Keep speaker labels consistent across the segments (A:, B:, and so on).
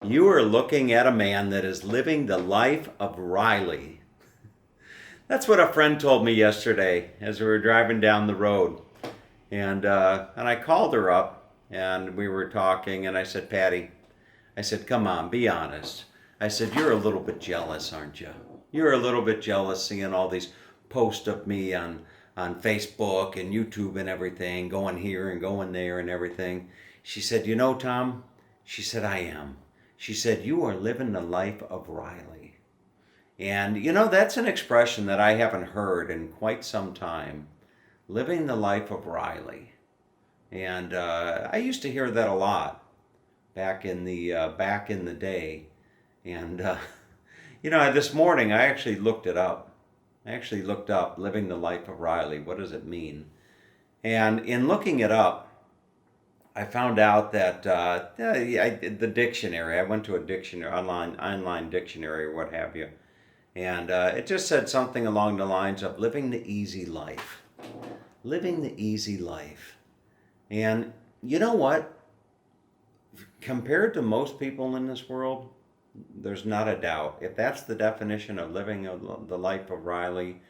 A: You are looking at a man that is living the life of Riley. That's what a friend told me yesterday as we were driving down the road. And I called her up and we were talking, and I said, Patty, I said, come on, be honest. I said, you're a little bit jealous, aren't you? You're a little bit jealous seeing all these posts of me on Facebook and YouTube and everything, going here and going there and everything. She said, you know, Tom, she said, I am. She said, you are living the life of Riley. And that's an expression that I haven't heard in quite some time. Living the life of Riley. And I used to hear that a lot back in the day. And this morning I actually looked it up. I actually looked up living the life of Riley. What does it mean? And in looking it up, I found out that the dictionary. I went to a dictionary, online dictionary or what have you, and it just said something along the lines of living the easy life, living the easy life. And you know what? Compared to most people in this world, there's not a doubt. If that's the definition of living the life of Riley,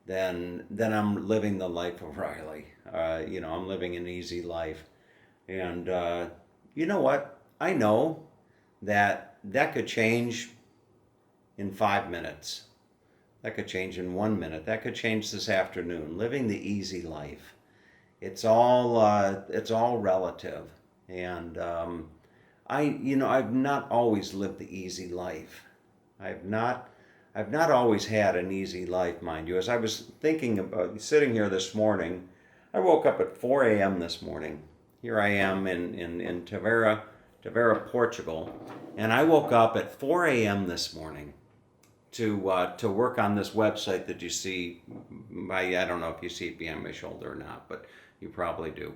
A: then I'm living the life of Riley. I'm living an easy life. And you know what? I know that could change in 5 minutes. That could change in 1 minute. That could change this afternoon. Living the easy life. It's all relative. And I've not always lived the easy life. I've not I've not always had an easy life, mind you. As I was thinking about sitting here this morning, I woke up at 4 a.m. this morning. Here I am in Tavera, Portugal, and I woke up at 4 a.m. this morning to work on this website that you see. I don't know if you see it behind my shoulder or not, but you probably do.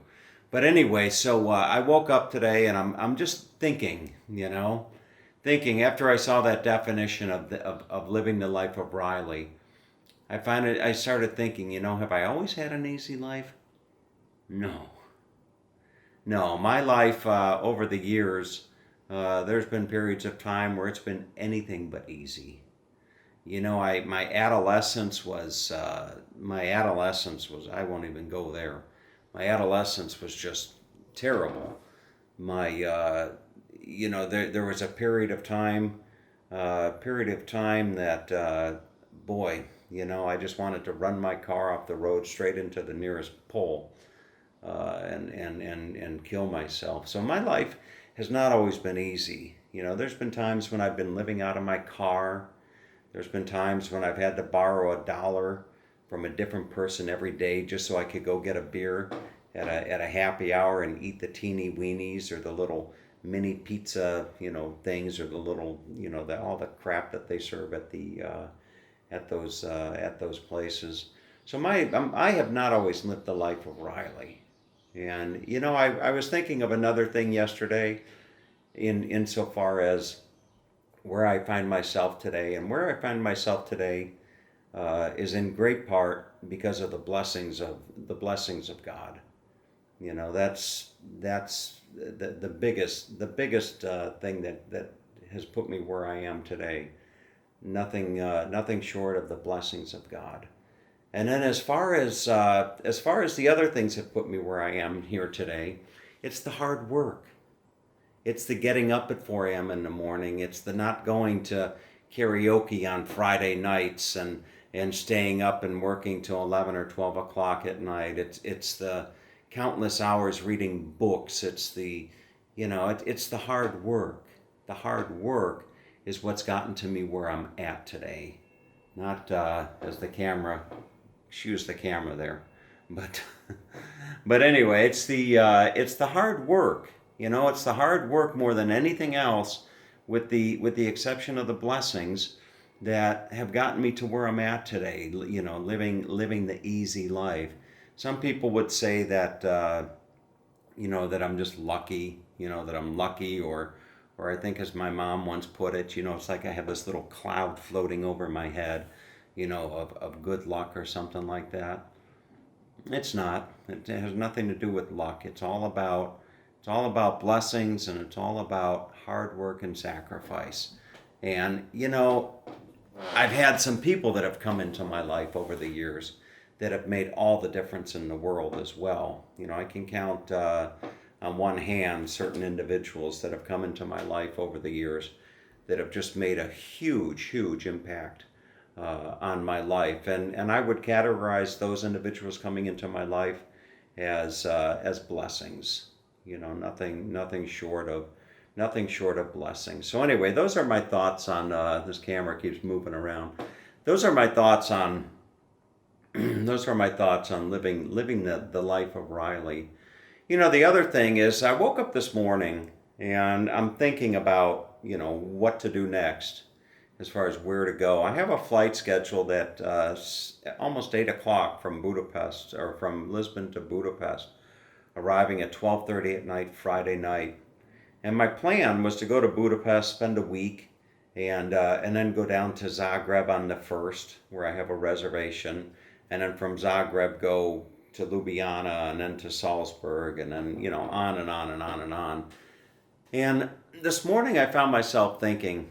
A: But anyway, so I woke up today and I'm just thinking after I saw that definition of living the life of Riley. I started thinking, have I always had an easy life? No. No, my life over the years, there's been periods of time where it's been anything but easy. My adolescence was, I won't even go there. My adolescence was just terrible. My, there was a period of time that, boy, I just wanted to run my car off the road straight into the nearest pole, and kill myself. So my life has not always been easy. There's been times when I've been living out of my car. There's been times when I've had to borrow $1 from a different person every day just so I could go get a beer at a happy hour and eat the teeny weenies or the little mini pizza, things, or the little, all the crap that they serve at those places. So I have not always lived the life of Riley. And I was thinking of another thing yesterday in insofar as where I find myself today. And where I find myself today is in great part because of the blessings of God. That's the biggest thing that has put me where I am today. Nothing short of the blessings of God. And then as far as the other things that put me where I am here today, it's the hard work. It's the getting up at 4 a.m. in the morning. It's the not going to karaoke on Friday nights and staying up and working till 11 or 12 o'clock at night. It's the countless hours reading books. It's the hard work. The hard work is what's gotten to me where I'm at today. Not as the camera, excuse the camera there, but but anyway, it's the hard work. It's the hard work more than anything else, with the exception of the blessings that have gotten me to where I'm at today. Living the easy life. Some people would say that that I'm just lucky. That I'm lucky, or I think as my mom once put it, it's like I have this little cloud floating over my head, of good luck or something like that. It's not. It has nothing to do with luck. It's all about It's all about blessings, and it's all about hard work and sacrifice. And, I've had some people that have come into my life over the years that have made all the difference in the world as well. I can count on one hand certain individuals that have come into my life over the years that have just made a huge, huge impact on my life. And I would categorize those individuals coming into my life as blessings. Nothing short of blessings. So anyway, those are my thoughts on this camera keeps moving around. Those are my thoughts on living the life of Riley. The other thing is I woke up this morning and I'm thinking about, what to do next as far as where to go. I have a flight scheduled at almost 8 o'clock from Budapest, or from Lisbon to Budapest, arriving at 12:30 at night, Friday night. And my plan was to go to Budapest, spend a week, and then go down to Zagreb on the 1st, where I have a reservation, and then from Zagreb go to Ljubljana, and then to Salzburg, and then, on and on and on and on. And this morning I found myself thinking,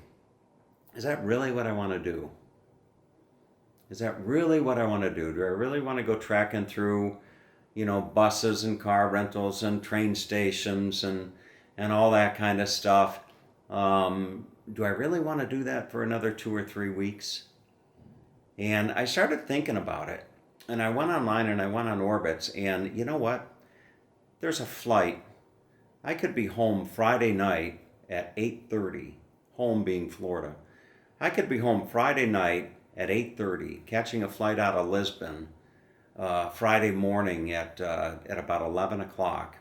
A: is that really what I want to do? Is that really what I want to do? Do I really want to go trekking through, buses and car rentals and train stations and all that kind of stuff? Do I really want to do that for another 2 or 3 weeks? And I started thinking about it. And I went online and I went on Orbitz, and you know what? There's a flight. I could be home Friday night at 8:30, home being Florida. I could be home Friday night at 8:30, catching a flight out of Lisbon Friday morning at about 11 o'clock.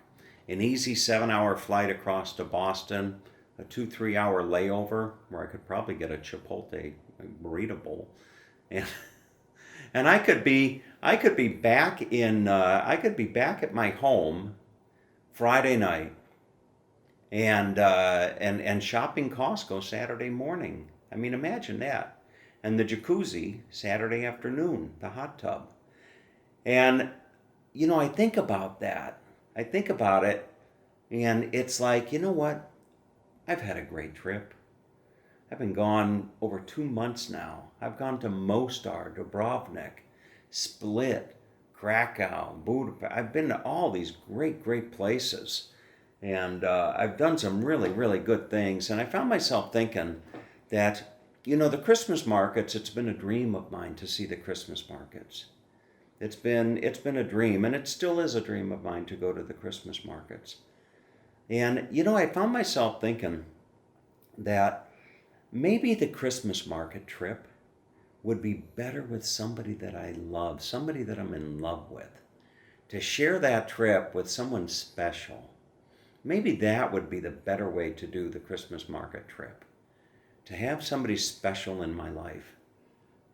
A: An easy 7-hour flight across to Boston, a 2-3 hour layover where I could probably get a Chipotle burrito bowl, and I could be back at my home Friday night, and shopping Costco Saturday morning. I mean, imagine that. And the jacuzzi Saturday afternoon, the hot tub. And I think about that. I think about it, and it's like, you know what? I've had a great trip. I've been gone over 2 months now. I've gone to Mostar, Dubrovnik, Split, Krakow, Budapest. I've been to all these great, great places. And I've done some really, really good things. And I found myself thinking that, the Christmas markets, it's been a dream of mine to see the Christmas markets. It's been a dream, and it still is a dream of mine to go to the Christmas markets. And, I found myself thinking that maybe the Christmas market trip would be better with somebody that I love, somebody that I'm in love with. To share that trip with someone special. Maybe that would be the better way to do the Christmas market trip. To have somebody special in my life,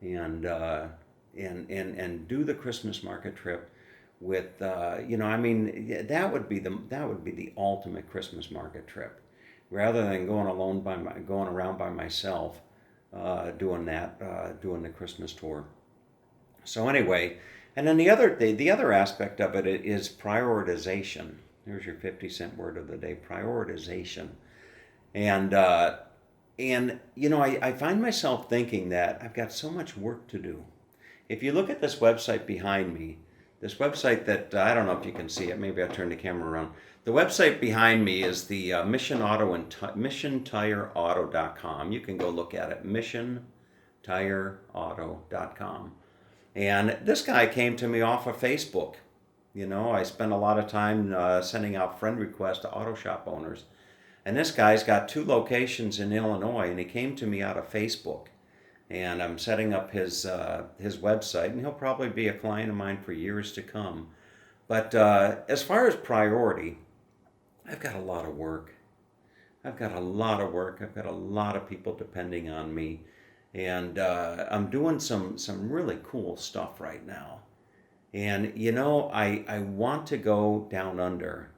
A: and do the Christmas market trip with, that would be the ultimate Christmas market trip, rather than going around by myself, doing the Christmas tour. So anyway, and then the other aspect of it is prioritization. There's your 50-cent word of the day: prioritization. And I find myself thinking that I've got so much work to do. If you look at this website behind me, this website that, I don't know if you can see it, maybe I'll turn the camera around. The website behind me is the Mission MissionTireAuto.com. You can go look at it, MissionTireAuto.com. And this guy came to me off of Facebook. I spend a lot of time sending out friend requests to auto shop owners. And this guy's got 2 locations in Illinois, and he came to me out of Facebook. And I'm setting up his website, and he'll probably be a client of mine for years to come. But as far as priority, I've got a lot of work. I've got a lot of people depending on me. And I'm doing some really cool stuff right now. And, I want to go down under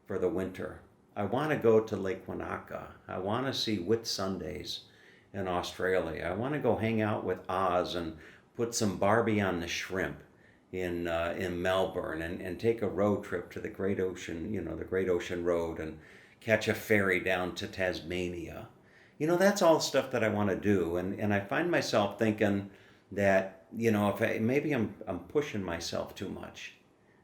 A: for the winter. I want to go to Lake Wanaka. I want to see Whitsundays in Australia. I want to go hang out with Oz and put some Barbie on the shrimp in Melbourne, and take a road trip to the Great Ocean, the Great Ocean Road, and catch a ferry down to Tasmania. That's all stuff that I want to do, and I find myself thinking that if maybe I'm pushing myself too much.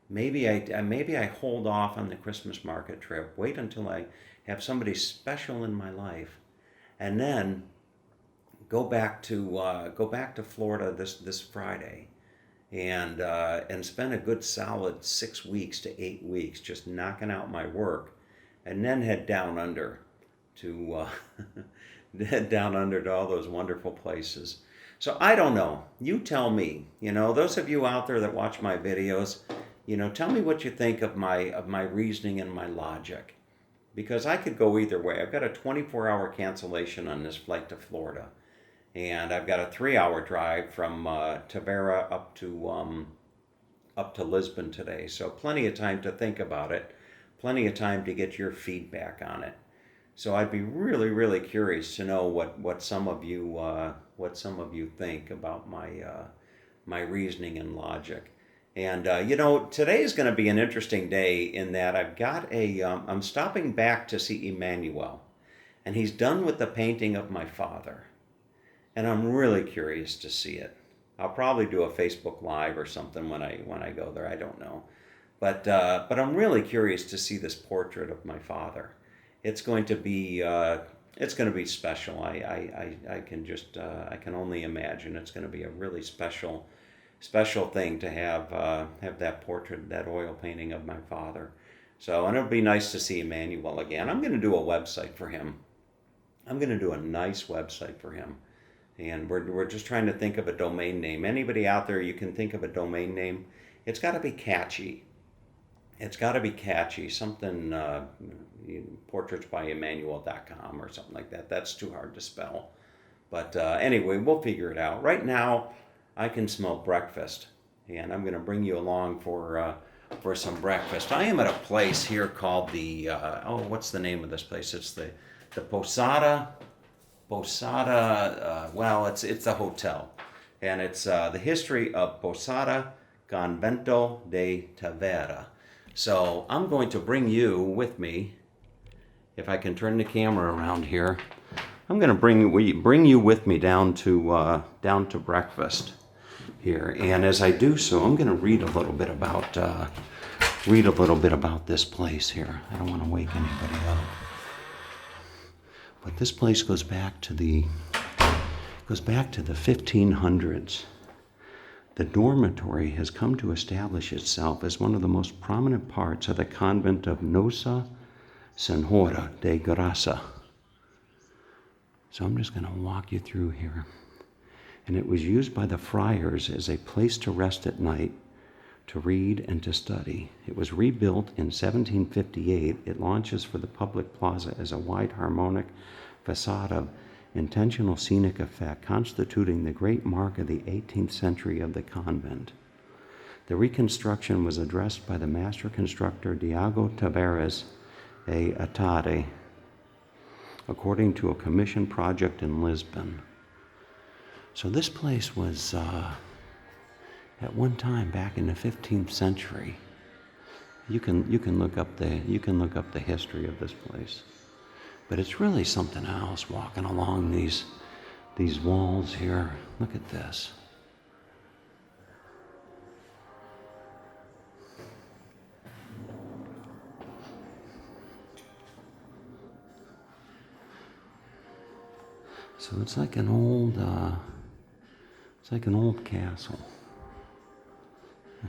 A: Maybe I hold off on the Christmas market trip, wait until I have somebody special in my life, and then go back to Florida this Friday, and spend a good solid 6 weeks to 8 weeks just knocking out my work, and then head down under to head down under to all those wonderful places. So I don't know. You tell me. Those of you out there that watch my videos, tell me what you think of my reasoning and my logic, because I could go either way. I've got a 24-hour cancellation on this flight to Florida, and I've got a 3-hour drive from Tavera up to Lisbon today. So plenty of time to think about it, plenty of time to get your feedback on it. So I'd be really, really curious to know what some of you think about my reasoning and logic. And today is going to be an interesting day in that I'm stopping back to see Emmanuel, and he's done with the painting of my father, and I'm really curious to see it. I'll probably do a Facebook Live or something when I go there. I don't know, but I'm really curious to see this portrait of my father. It's going to be special. I can only imagine it's going to be a really special thing to have that portrait, that oil painting of my father. So, and it'll be nice to see Emmanuel again. I'm going to do a website for him. I'm going to do a nice website for him, and we're just trying to think of a domain name. Anybody out there, you can think of a domain name. It's got to be catchy. Something, portraitsbyemmanuel.com or something like that. That's too hard to spell. But anyway, we'll figure it out. Right now, I can smell breakfast, and I'm going to bring you along for some breakfast. I am at a place here called what's the name of this place? It's the Posada. Well, it's the hotel, and it's the history of Posada Convento de Tavera. So I'm going to bring you with me. If I can turn the camera around here, I'm going to bring you with me down to breakfast here. And as I do so, I'm going to read a little bit about this place here. I don't want to wake anybody up, but this place goes back to the 1500s. The dormitory has come to establish itself as one of the most prominent parts of the convent of Nossa Senhora de Graça. So I'm just going to walk you through here. And it was used by the friars as a place to rest at night, to read and to study. It was rebuilt in 1758. It launches for the public plaza as a wide harmonic facade of intentional scenic effect, constituting the great mark of the 18th century of the convent. The reconstruction was addressed by the master constructor Diogo Tavares e Atade, according to a commission project in Lisbon. So this place was, at one time back in the 15th century. You can look up the history of this place. But it's really something else walking along these walls here. Look at this. So it's like an old castle.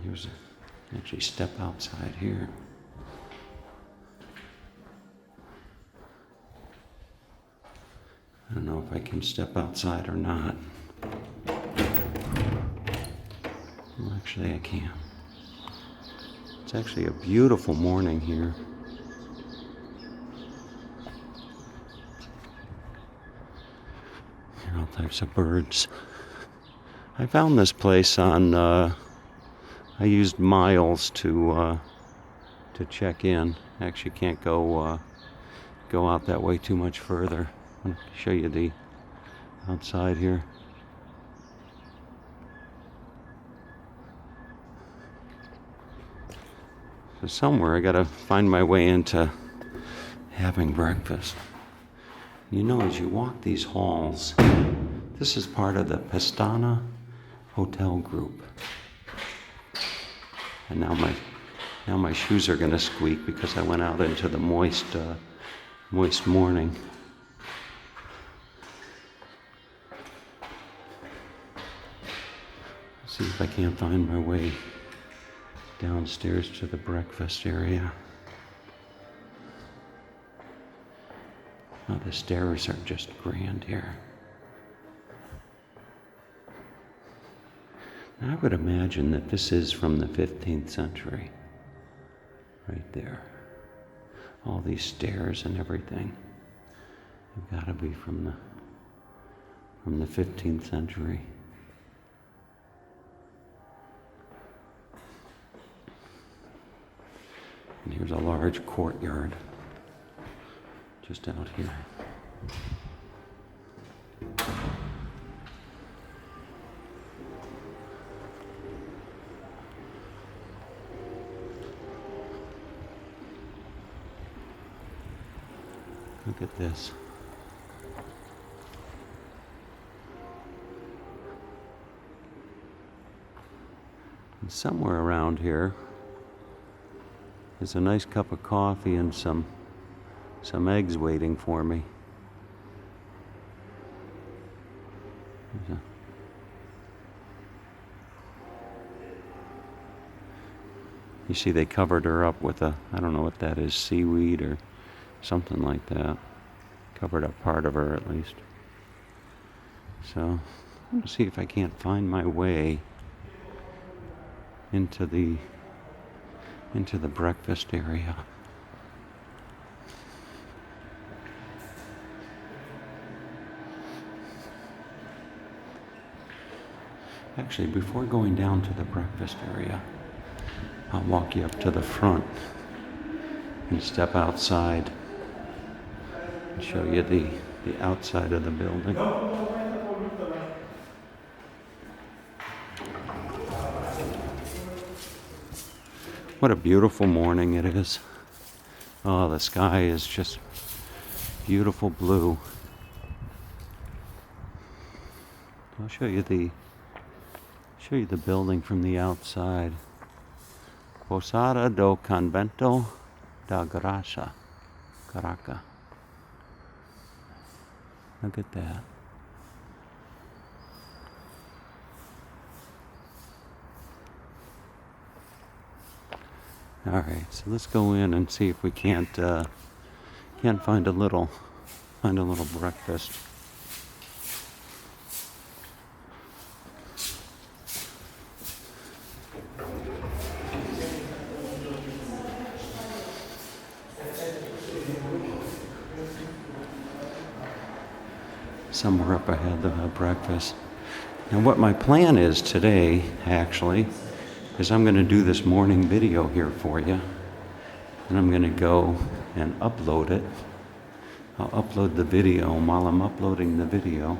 A: Here's actually step outside here. I don't know if I can step outside or not. Well, actually I can. It's actually a beautiful morning here. Here are all types of birds. I found this place on, I used Miles to check in. Actually can't go out that way too much further. I'll show you the outside here. So somewhere I gotta find my way into having breakfast. You know, as you walk these halls, this is part of the Pestana Hotel Group. And now my shoes are gonna squeak because I went out into the moist morning. See if I can't find my way downstairs to the breakfast area. Oh, the stairs are just grand here. I would imagine that this is from the 15th century. Right there. All these stairs and everything. They've got to be from the 15th century. And here's a large courtyard just out here. Look at this. And somewhere around here is a nice cup of coffee and some eggs waiting for me. You see they covered her up with I don't know what that is, seaweed or something like that. Covered up part of her at least. So I'm going to see if I can't find my way into the breakfast area. Actually, before going down to the breakfast area, I'll walk you up to the front and step outside and show you the outside of the building. What a beautiful morning it is. Oh, the sky is just beautiful blue. I'll show you the building from the outside. Posada do Convento da Graça, Caraca. Look at that. All right, so let's go in and see if we can't find a little breakfast. Somewhere up ahead, they'll have breakfast. And what my plan is today, actually, is I'm going to do this morning video here for you. And I'm going to go and upload it. I'll upload the video, and while I'm uploading the video,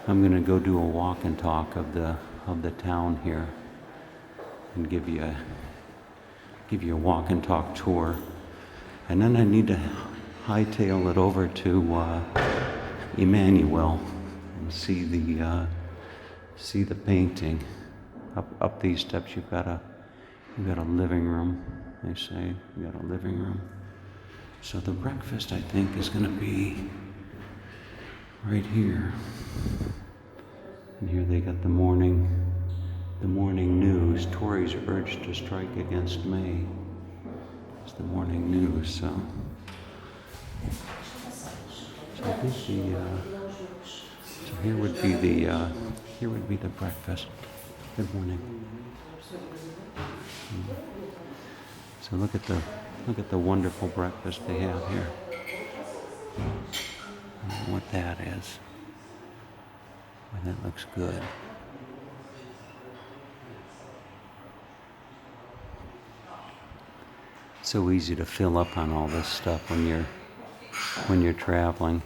A: I'm going to go do a walk and talk of the town here and give you a walk and talk tour. And then I need to hightail it over to Emmanuel and see the painting. Up these steps you've got a living room, they say. You've got a living room. So the breakfast, I think, is going to be right here. And here they got the morning news. Tories urged to strike against May. It's the morning news, so I think so here would be the breakfast. Good morning. So look at the wonderful breakfast they have here. I don't know what that is. But that looks good. So easy to fill up on all this stuff when you're traveling.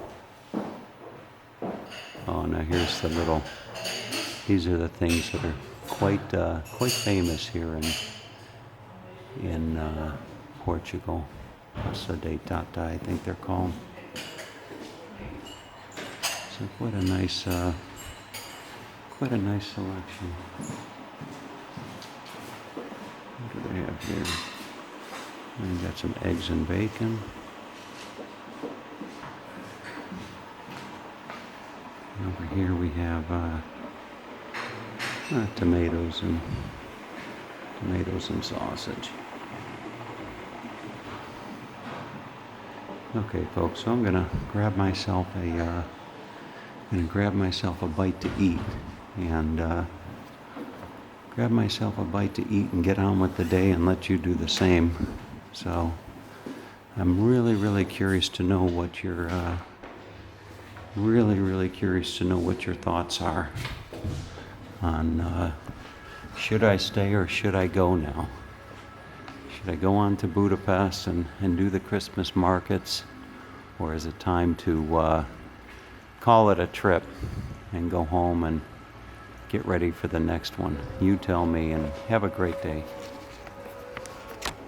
A: Oh, now here's these are the things that are quite famous here in Portugal. Praça de Tata, I think they're called. So quite a nice selection. What do they have here? We got some eggs and bacon. Over here we have tomatoes and sausage. Okay, folks, so I'm gonna grab myself a bite to eat, and get on with the day and let you do the same. So I'm really curious to know what your thoughts are on should I stay or should I go now? Should I go on to Budapest and do the Christmas markets, or is it time to call it a trip and go home and get ready for the next one? You tell me, and have a great day.